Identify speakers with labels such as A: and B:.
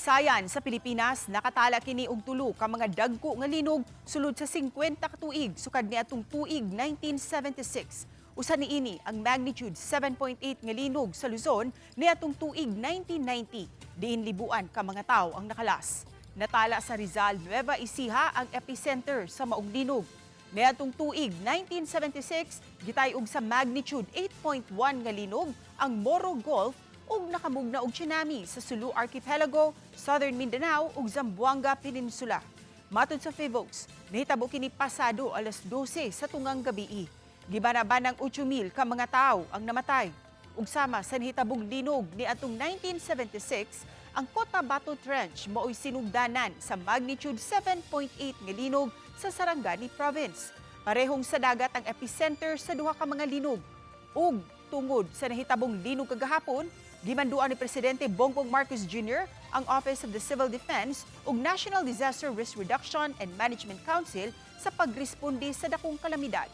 A: Kasaysayaan sa Pilipinas nakatala kini og tulo ka mga dagko nga linog sulod sa 50 ka tuig sukad niadtong tuig 1976. Usa niini ang magnitude 7.8 nga linog sa Luzon niadtong tuig 1990. Diin libuan ka mga tawo ang nakalas. Natala sa Rizal, Nueva Ecija ang epicenter sa maong linog. Niadtong tuig 1976 gitay og sa magnitude 8.1 nga linog ang Moro Gulf ug nakamugna og tsunami sa Sulu Archipelago, Southern Mindanao ug Zamboanga Peninsula. Matod sa FIVOX, nahitabo kini pasado alas 12 sa tungang gabii. Gibanabanang 8,000 ka mga tawo ang namatay. Ug sama sa nahitabong linog ni atong 1976, ang Cotabato Trench mao'y sinugdanan sa magnitude 7.8 nga linog sa Sarangani Province. Parehong sa dagat ang epicenter sa duha ka mga linog. Ug tungod sa nahitabong linog kagahapon, gimanduan ni Presidente Bongbong Marcos Jr. ang Office of the Civil Defense ug National Disaster Risk Reduction and Management Council sa pagresponde sa dakong kalamidad.